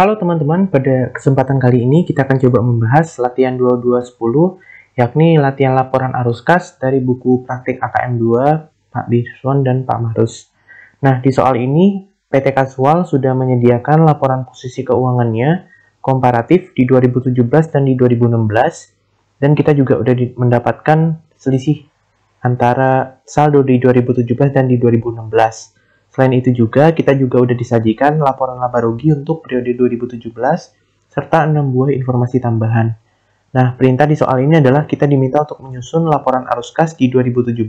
Halo teman-teman, pada kesempatan kali ini kita akan coba membahas latihan 2210, yakni latihan laporan arus kas dari buku praktik AKM 2, Pak Biswan dan Pak Marus. Nah, di soal ini, PT Kasual sudah menyediakan laporan posisi keuangannya komparatif di 2017 dan di 2016, dan kita juga sudah mendapatkan selisih antara saldo di 2017 dan di 2016. Selain itu juga, kita juga udah disajikan laporan laba rugi untuk periode 2017, serta 6 buah informasi tambahan. Nah, perintah di soal ini adalah kita diminta untuk menyusun laporan arus kas di 2017,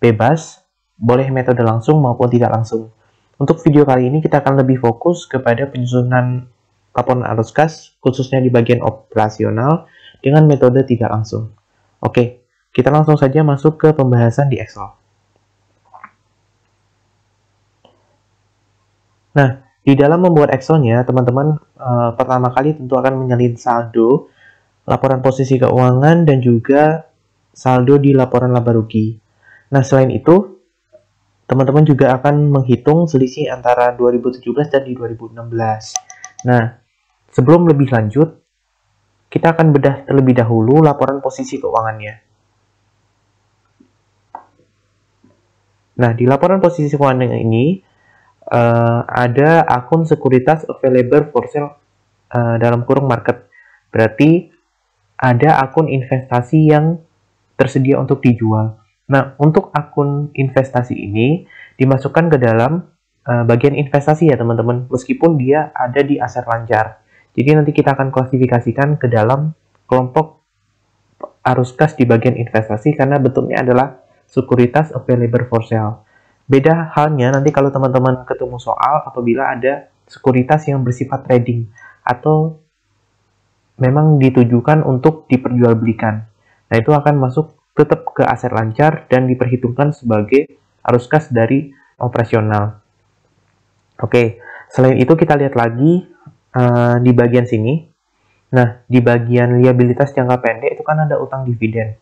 bebas, boleh metode langsung maupun tidak langsung. Untuk video kali ini kita akan lebih fokus kepada penyusunan laporan arus kas, khususnya di bagian operasional, dengan metode tidak langsung. Oke, kita langsung saja masuk ke pembahasan di Excel. Nah, di dalam membuat Excel-nya, teman-teman pertama kali tentu akan menyalin saldo, laporan posisi keuangan, dan juga saldo di laporan laba rugi. Nah, selain itu, teman-teman juga akan menghitung selisih antara 2017 dan di 2016. Nah, sebelum lebih lanjut, kita akan bedah terlebih dahulu laporan posisi keuangannya. Nah, di laporan posisi keuangan ini, ada akun sekuritas available for sale dalam kurung market. Berarti ada akun investasi yang tersedia untuk dijual. Nah, untuk akun investasi ini dimasukkan ke dalam bagian investasi ya teman-teman, meskipun dia ada di aset lancar. Jadi nanti kita akan klasifikasikan ke dalam kelompok arus kas di bagian investasi karena bentuknya adalah sekuritas available for sale. Beda halnya nanti kalau teman-teman ketemu soal apabila ada sekuritas yang bersifat trading atau memang ditujukan untuk diperjualbelikan. Nah, itu akan masuk tetap ke aset lancar dan diperhitungkan sebagai arus kas dari operasional. Oke, selain itu kita lihat lagi di bagian sini. Nah, di bagian liabilitas jangka pendek itu kan ada utang dividen.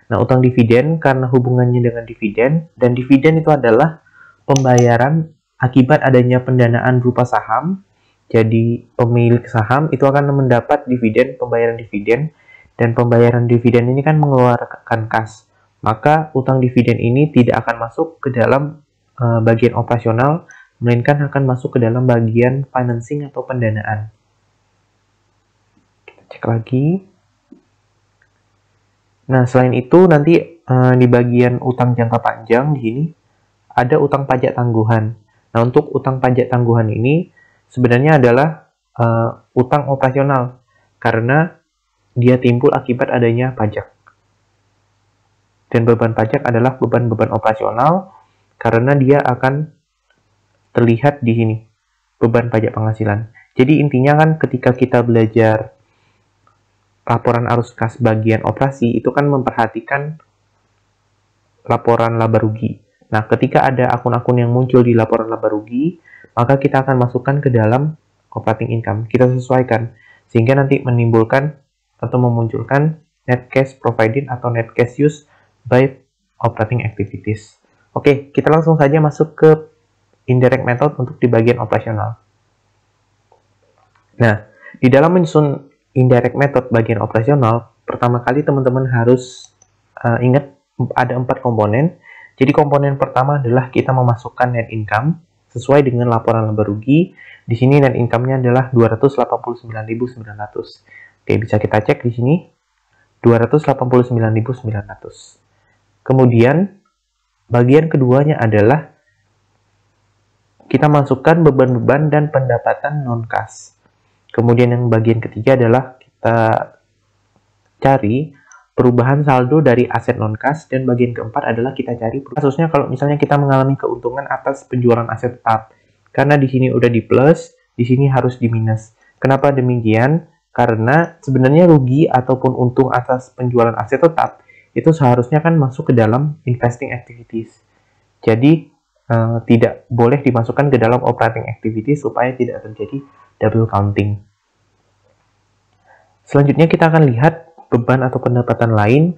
Nah, utang dividen karena hubungannya dengan dividen, dan dividen itu adalah pembayaran akibat adanya pendanaan berupa saham. Jadi, pemilik saham itu akan mendapat dividen, pembayaran dividen, dan pembayaran dividen ini kan mengeluarkan kas. Maka, utang dividen ini tidak akan masuk ke dalam bagian operasional, melainkan akan masuk ke dalam bagian financing atau pendanaan. Kita cek lagi. Nah, selain itu nanti di bagian utang jangka panjang di sini ada utang pajak tangguhan. Nah, untuk utang pajak tangguhan ini sebenarnya adalah utang operasional karena dia timbul akibat adanya pajak. Dan beban pajak adalah beban-beban operasional karena dia akan terlihat di sini, beban pajak penghasilan. Jadi intinya kan ketika kita belajar laporan arus kas bagian operasi itu kan memperhatikan laporan laba rugi. Nah, ketika ada akun-akun yang muncul di laporan laba rugi, maka kita akan masukkan ke dalam operating income. Kita sesuaikan sehingga nanti menimbulkan atau memunculkan net cash provided atau net cash used by operating activities. Oke, kita langsung saja masuk ke indirect method untuk di bagian operasional. Nah, di dalam menyusun indirect method bagian operasional, pertama kali teman-teman harus ingat ada 4 komponen. Jadi komponen pertama adalah kita memasukkan net income sesuai dengan laporan laba rugi. Di sini net income-nya adalah 289.900. Oke, bisa kita cek di sini 289.900. Kemudian bagian keduanya adalah kita masukkan beban-beban dan pendapatan non-kas. Kemudian yang bagian ketiga adalah kita cari perubahan saldo dari aset non-kas, dan bagian keempat adalah kita cari kasusnya kalau misalnya kita mengalami keuntungan atas penjualan aset tetap. Karena di sini udah di plus, di sini harus di minus. Kenapa demikian? Karena sebenarnya rugi ataupun untung atas penjualan aset tetap itu seharusnya kan masuk ke dalam investing activities. Jadi tidak boleh dimasukkan ke dalam operating activities supaya tidak terjadi double counting. Selanjutnya kita akan lihat beban atau pendapatan lain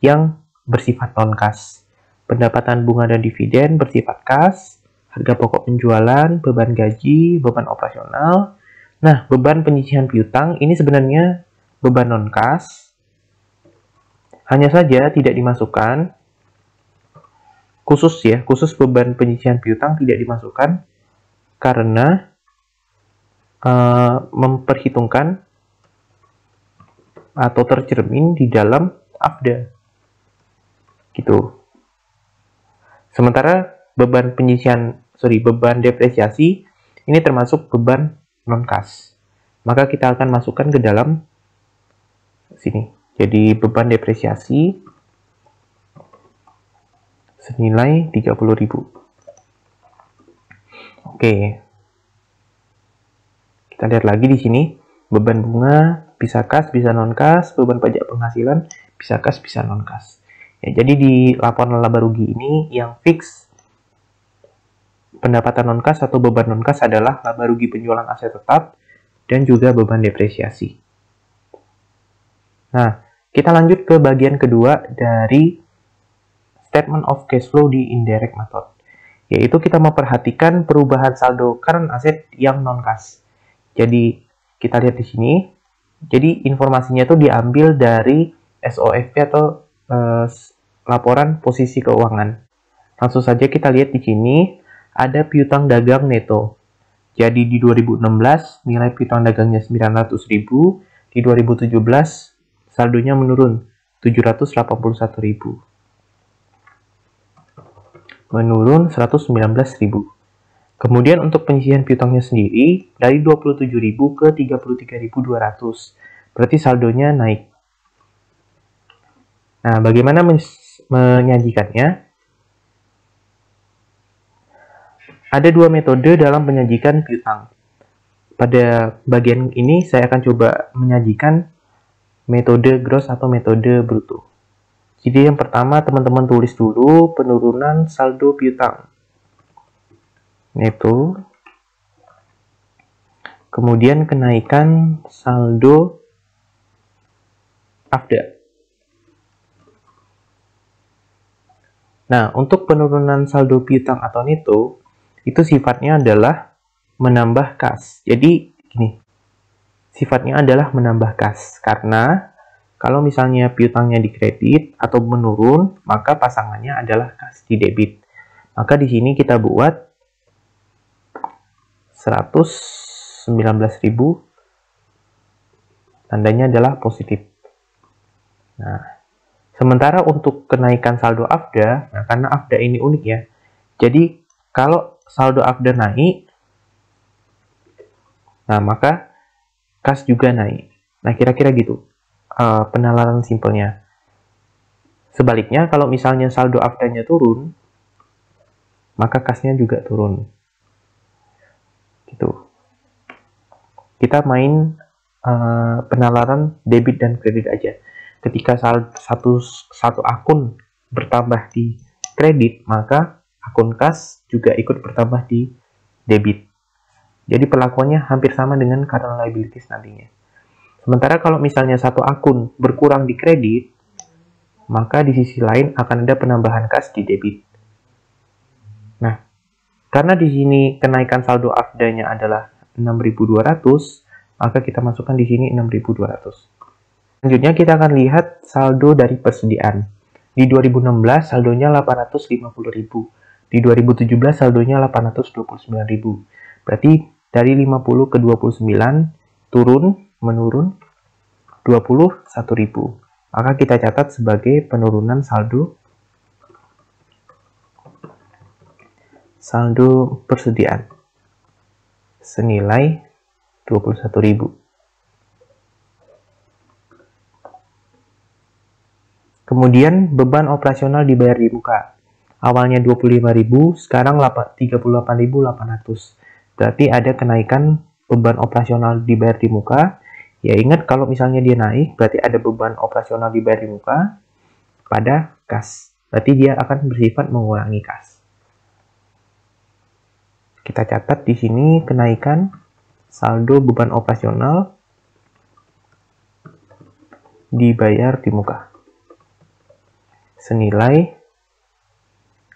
yang bersifat non-kas. Pendapatan bunga dan dividen bersifat kas, harga pokok penjualan, beban gaji, beban operasional, Nah, beban penyisihan piutang ini sebenarnya beban non-kas. Hanya saja tidak dimasukkan, khusus beban penyisihan piutang tidak dimasukkan karena memperhitungkan atau tercermin di dalam AFDA. Gitu. Sementara beban beban depresiasi ini termasuk beban non-kas. Maka kita akan masukkan ke dalam sini. Jadi beban depresiasi senilai 30.000. Oke. Kita lihat lagi di sini, beban bunga bisa kas, bisa non-kas, beban pajak penghasilan bisa kas, bisa non-kas. Ya, jadi di laporan laba rugi ini yang fix pendapatan non-kas atau beban non-kas adalah laba rugi penjualan aset tetap dan juga beban depresiasi. Nah, kita lanjut ke bagian kedua dari statement of cash flow di indirect method, yaitu kita memperhatikan perubahan saldo current asset yang non-kas. Jadi kita lihat di sini. Jadi informasinya itu diambil dari SOFP atau laporan posisi keuangan. Langsung saja kita lihat di sini ada piutang dagang neto. Jadi di 2016 nilai piutang dagangnya 900.000, di 2017 saldonya menurun 781.000. Menurun 119.000. Kemudian untuk penyisihan piutangnya sendiri dari 27.000 ke 33.200. Berarti saldonya naik. Nah, bagaimana menyajikannya? Ada dua metode dalam menyajikan piutang. Pada bagian ini saya akan coba menyajikan metode gross atau metode bruto. Jadi yang pertama teman-teman tulis dulu penurunan saldo piutang neto, kemudian kenaikan saldo AFDA. Nah, untuk penurunan saldo piutang atau neto, itu sifatnya adalah menambah kas. Jadi, gini, sifatnya adalah menambah kas. Karena, kalau misalnya piutangnya dikredit atau menurun, maka pasangannya adalah kas di debit. Maka di sini kita buat 119.000, tandanya adalah positif. Nah, sementara untuk kenaikan saldo AFDA, nah karena AFDA ini unik ya, jadi kalau saldo AFDA naik, nah maka kas juga naik. Nah kira-kira gitu penalaran simpelnya. Sebaliknya kalau misalnya saldo AFDA-nya turun, maka kasnya juga turun. Gitu. Kita main penalaran debit dan kredit aja. Ketika satu akun bertambah di kredit, maka akun kas juga ikut bertambah di debit. Jadi perlakuannya hampir sama dengan current liabilities nantinya. Sementara kalau misalnya satu akun berkurang di kredit, maka di sisi lain akan ada penambahan kas di debit. Nah, karena di sini kenaikan saldo AFDA-nya adalah 6.200, maka kita masukkan di sini 6.200. Selanjutnya kita akan lihat saldo dari persediaan. Di 2016 saldonya 850.000. Di 2017 saldonya 829.000. Berarti dari 50 ke 29 menurun 21.000. Maka kita catat sebagai penurunan saldo persediaan senilai 21.000. Kemudian beban operasional dibayar di muka. Awalnya 25.000, sekarang 38.800. Berarti ada kenaikan beban operasional dibayar di muka. Ya ingat kalau misalnya dia naik, berarti ada beban operasional dibayar di muka pada kas. Berarti dia akan bersifat mengurangi kas. Kita catat di sini kenaikan saldo beban operasional dibayar di muka senilai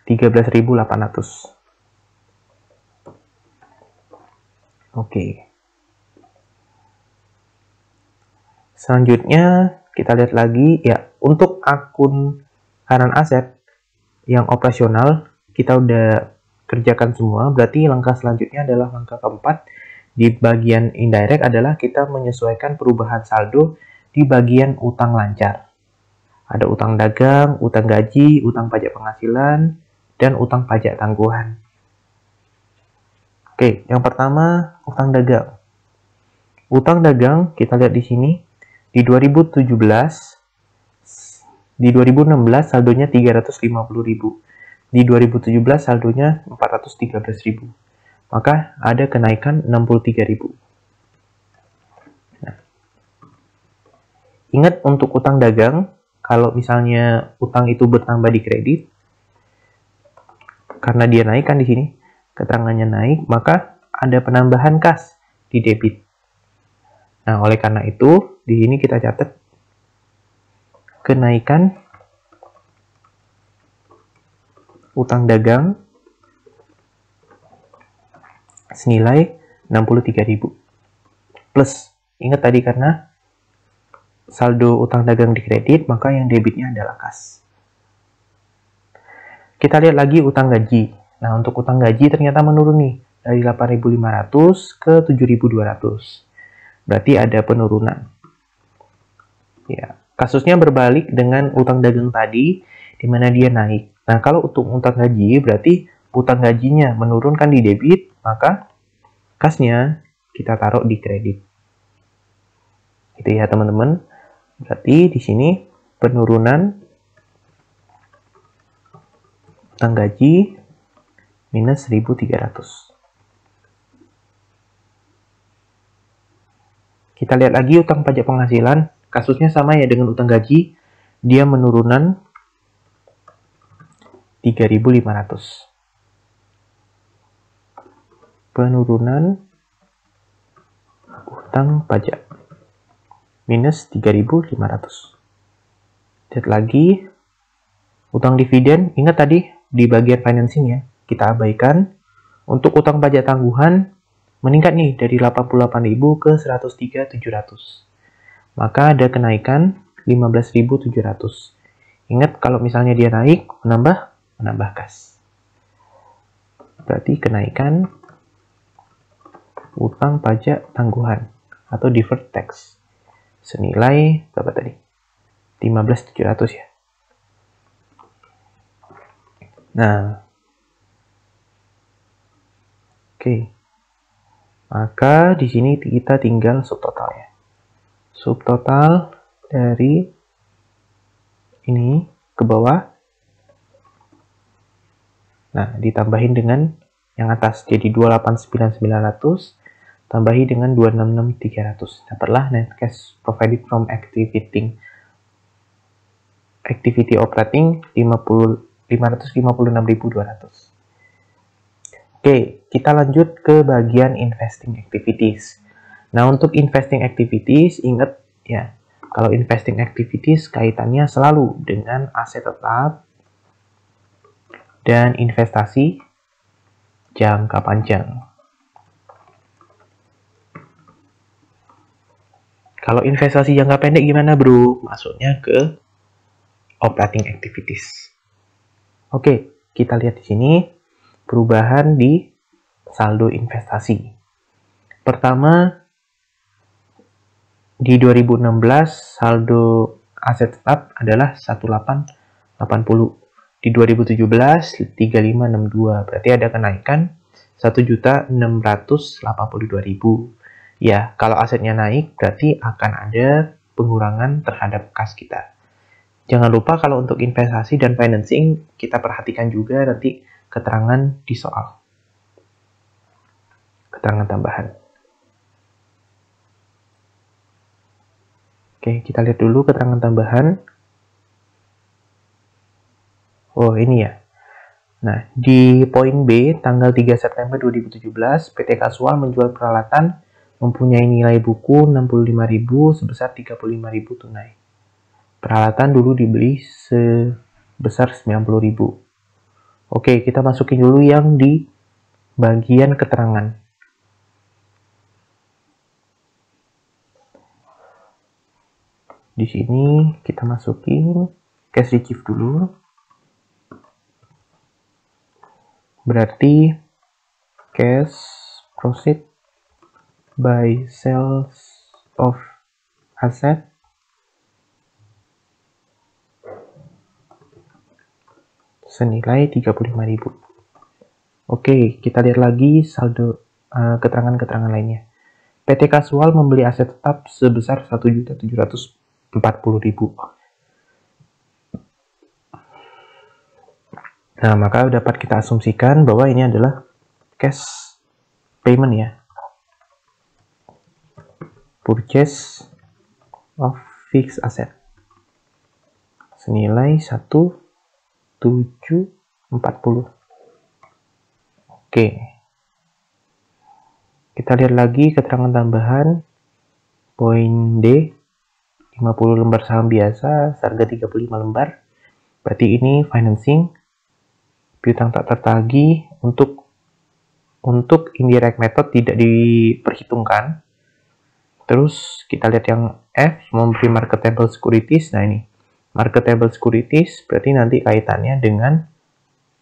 13.800. Oke. Selanjutnya kita lihat lagi ya, untuk akun current asset yang operasional kita udah kerjakan semua. Berarti langkah selanjutnya adalah langkah keempat di bagian indirect adalah kita menyesuaikan perubahan saldo di bagian utang lancar. Ada utang dagang, utang gaji, utang pajak penghasilan, dan utang pajak tangguhan. Oke, yang pertama utang dagang. Utang dagang kita lihat di sini di 2017, di 2016 saldonya 350.000, di 2017 saldonya 413.000. Maka ada kenaikan 63.000. Nah, ingat untuk utang dagang, kalau misalnya utang itu bertambah di kredit, karena dia naik kan di sini, keterangannya naik, maka ada penambahan kas di debit. Nah, oleh karena itu, di sini kita catat kenaikan utang dagang senilai 63.000. Plus, ingat tadi karena saldo utang dagang di kredit, maka yang debitnya adalah kas. Kita lihat lagi utang gaji. Nah, untuk utang gaji ternyata menurun nih, dari 8.500 ke 7.200. Berarti ada penurunan. Ya, kasusnya berbalik dengan utang dagang tadi, di mana dia naik. Nah, kalau untuk utang gaji, berarti utang gajinya menurunkan di debit, maka kasnya kita taruh di kredit. Gitu ya, teman-teman. Berarti di sini penurunan utang gaji minus 1.300. Kita lihat lagi utang pajak penghasilan. Kasusnya sama ya dengan utang gaji. Dia menurunan 3.500. Penurunan utang pajak minus 3.500. Lihat lagi utang dividen. Ingat tadi di bagian financing ya, kita abaikan. Untuk utang pajak tangguhan meningkat nih dari 88.000 ke 103.700. Maka ada kenaikan 15.700. Ingat kalau misalnya dia naik, menambah kas. Berarti kenaikan utang pajak tangguhan atau deferred tax senilai berapa tadi? 15.700 ya. Nah, oke. Maka di sini kita tinggal subtotal ya. Subtotal dari ini ke bawah. Nah, ditambahin dengan yang atas jadi 289.900 tambahi dengan 266.300. Dapatlah net cash provided from activity operating 556.200. Oke, kita lanjut ke bagian investing activities. Nah, untuk investing activities, ingat ya, kalau investing activities kaitannya selalu dengan aset tetap dan investasi jangka panjang. Kalau investasi jangka pendek gimana, bro? Maksudnya ke operating activities. Oke, kita lihat di sini perubahan di saldo investasi. Pertama, di 2016 saldo aset tetap adalah 1880. Di 2017 3562. Berarti ada kenaikan 1.682.000. Ya, kalau asetnya naik berarti akan ada pengurangan terhadap kas kita. Jangan lupa kalau untuk investasi dan financing kita perhatikan juga nanti keterangan di soal. Keterangan tambahan. Oke, kita lihat dulu keterangan tambahan. Oh, ini ya. Nah, di poin B, tanggal 3 September 2017, PT Kasual menjual peralatan mempunyai nilai buku 65.000 sebesar 35.000 tunai. Peralatan dulu dibeli sebesar 90.000. Oke, kita masukin dulu yang di bagian keterangan. Di sini kita masukin cash receive dulu. Berarti cash proceed by sales of asset senilai 35.000. Oke, kita lihat lagi saldo keterangan-keterangan lainnya. PT Kasual membeli aset tetap sebesar 1.740.000. Nah, maka dapat kita asumsikan bahwa ini adalah cash payment ya. Purchase of fixed asset senilai 1.740. Oke. Kita lihat lagi keterangan tambahan. Poin D, 50 lembar saham biasa, harga 35 lembar. Berarti ini financing, piutang tak tertagih untuk indirect method tidak diperhitungkan. Terus kita lihat yang F, memberi marketable securities. Nah ini, marketable securities berarti nanti kaitannya dengan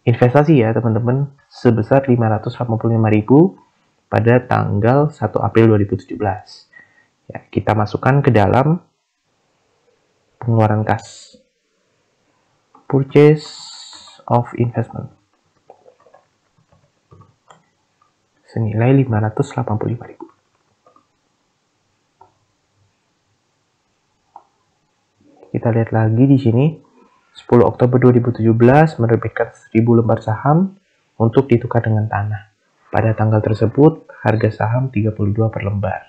investasi ya teman-teman, sebesar 585.000 pada tanggal 1 April 2017. Ya, kita masukkan ke dalam pengeluaran kas. Purchase of investment senilai 585.000. Kita lihat lagi di sini, 10 Oktober 2017 menerbitkan 1.000 lembar saham untuk ditukar dengan tanah. Pada tanggal tersebut, harga saham 32 per lembar.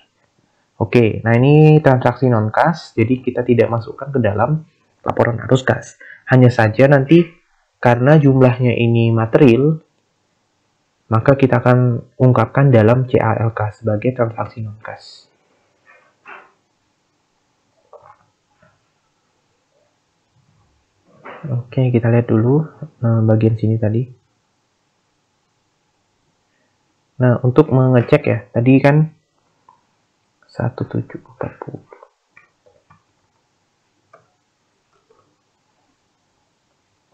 Oke, nah ini transaksi non-kas, jadi kita tidak masukkan ke dalam laporan arus kas. Hanya saja nanti, karena jumlahnya ini material, maka kita akan ungkapkan dalam CALK sebagai transaksi non-kas. Oke, kita lihat dulu bagian sini tadi. Nah, untuk mengecek ya, tadi kan 1.740.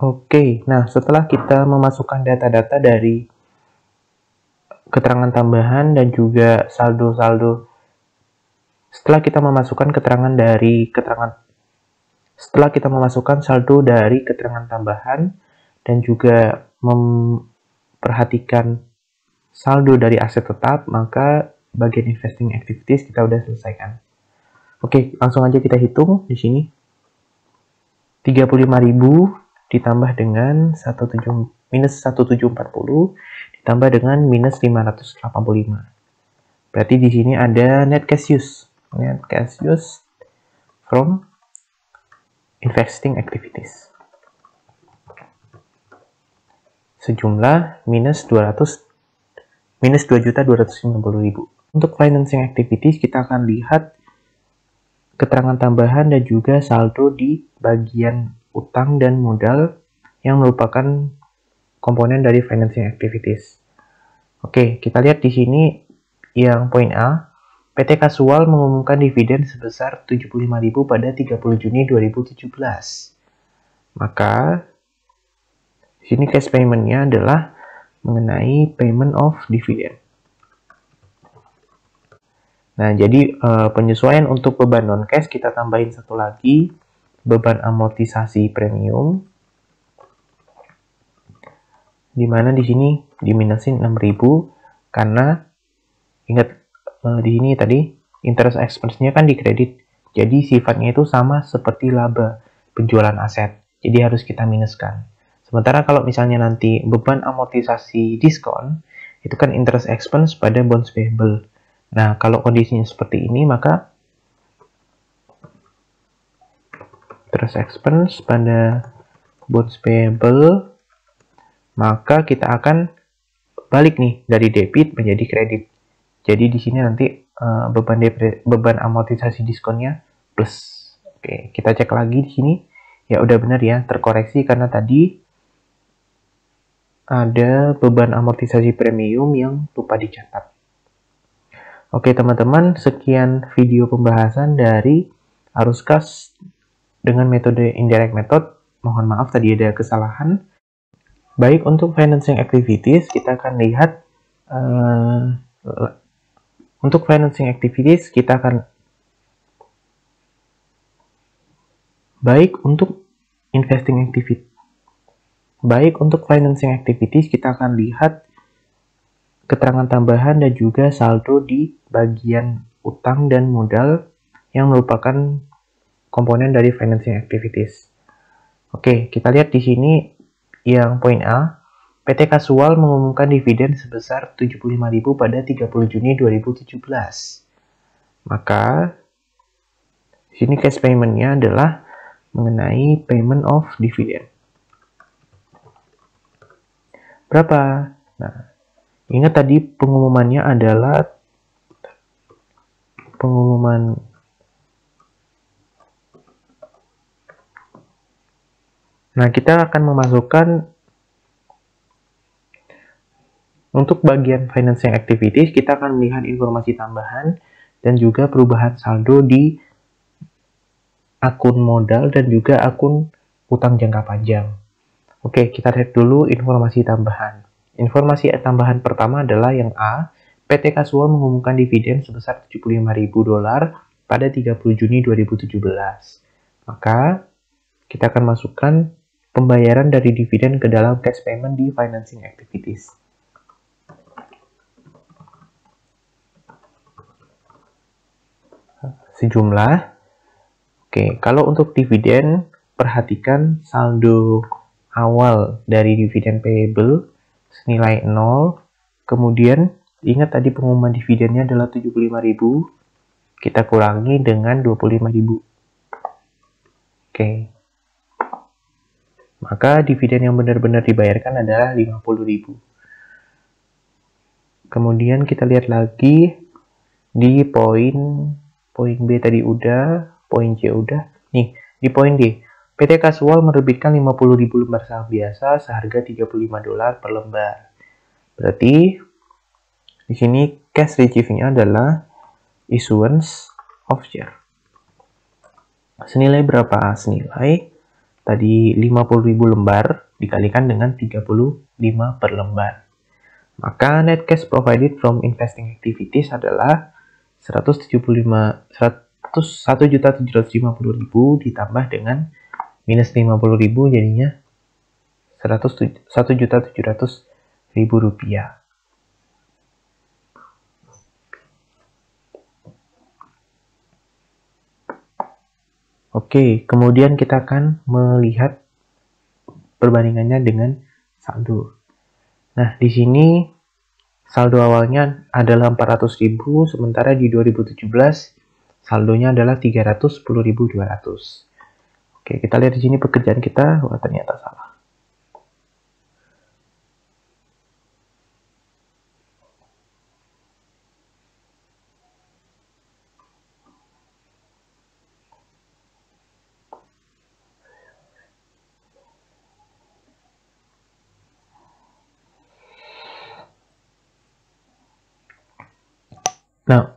Oke, nah setelah kita memasukkan data-data dari keterangan tambahan dan juga saldo-saldo, setelah kita memasukkan saldo dari keterangan tambahan dan juga memperhatikan saldo dari aset tetap, maka bagian investing activities kita udah selesaikan. Oke, langsung aja kita hitung di sini. 35.000 ditambah dengan minus 1.740 ditambah dengan minus 585. Berarti di sini ada net cash use. Net cash use from investing activities. Sejumlah minus 2.250.000. Untuk financing activities kita akan lihat keterangan tambahan dan juga saldo di bagian utang dan modal yang merupakan komponen dari financing activities. Oke, kita lihat di sini yang poin A, PT Kasual mengumumkan dividen sebesar 75.000 pada 30 Juni 2017. Maka di sini cash payment-nya adalah mengenai payment of dividend. Nah, jadi penyesuaian untuk beban non-cash kita tambahin satu lagi, beban amortisasi premium, dimana di sini diminusin 6.000 karena ingat di sini tadi interest expense-nya kan dikredit, jadi sifatnya itu sama seperti laba penjualan aset, jadi harus kita minuskan. Sementara kalau misalnya nanti beban amortisasi diskon, itu kan interest expense pada bonds payable. Nah, kalau kondisinya seperti ini, maka interest expense pada bonds payable, maka kita akan balik nih dari debit menjadi kredit. Jadi di sini nanti beban amortisasi diskonnya plus. Oke, kita cek lagi di sini. Ya udah benar ya, terkoreksi karena tadi ada beban amortisasi premium yang lupa dicatat. Oke teman-teman, sekian video pembahasan dari arus kas dengan metode indirect method, mohon maaf tadi ada kesalahan. Baik untuk financing activities, kita akan lihat untuk financing activities kita akan baik untuk financing activities kita akan lihat keterangan tambahan dan juga saldo di bagian utang dan modal yang merupakan komponen dari financing activities. Oke, kita lihat di sini yang poin A, PT Kasual mengumumkan dividen sebesar 75.000 pada 30 Juni 2017. Maka di sini cash payment-nya adalah mengenai payment of dividend. Berapa? Nah, ingat tadi pengumumannya adalah pengumuman Nah, kita akan memasukkan untuk bagian financing activities, kita akan melihat informasi tambahan dan juga perubahan saldo di akun modal dan juga akun utang jangka panjang. Oke, kita lihat dulu informasi tambahan. Informasi tambahan pertama adalah yang A, PT Kasual mengumumkan dividen sebesar $75.000 pada 30 Juni 2017. Maka, kita akan masukkan pembayaran dari dividen ke dalam cash payment di financing activities. Sejumlah. Oke, kalau untuk dividen, perhatikan saldo awal dari dividen payable senilai 0. Kemudian, ingat tadi pengumuman dividennya adalah 75.000. Kita kurangi dengan 25.000. Oke. Maka dividen yang benar-benar dibayarkan adalah 50.000. Kemudian kita lihat lagi di poin B tadi udah, poin C udah. Nih, di poin D, PT Kasual menerbitkan 50.000 lembar saham biasa seharga $35 per lembar. Berarti di sini cash receive-nya adalah issuance of share. Senilai berapa? Senilai tadi 50.000 lembar dikalikan dengan 35 per lembar. Maka net cash provided from investing activities adalah 1.750.000 ditambah dengan minus 50.000 jadinya 1.700.000 rupiah. Oke, kemudian kita akan melihat perbandingannya dengan saldo. Nah, di sini saldo awalnya adalah 400.000, sementara di 2017 saldonya adalah 310.200. Oke, kita lihat di sini pekerjaan kita, wah ternyata salah. Nah,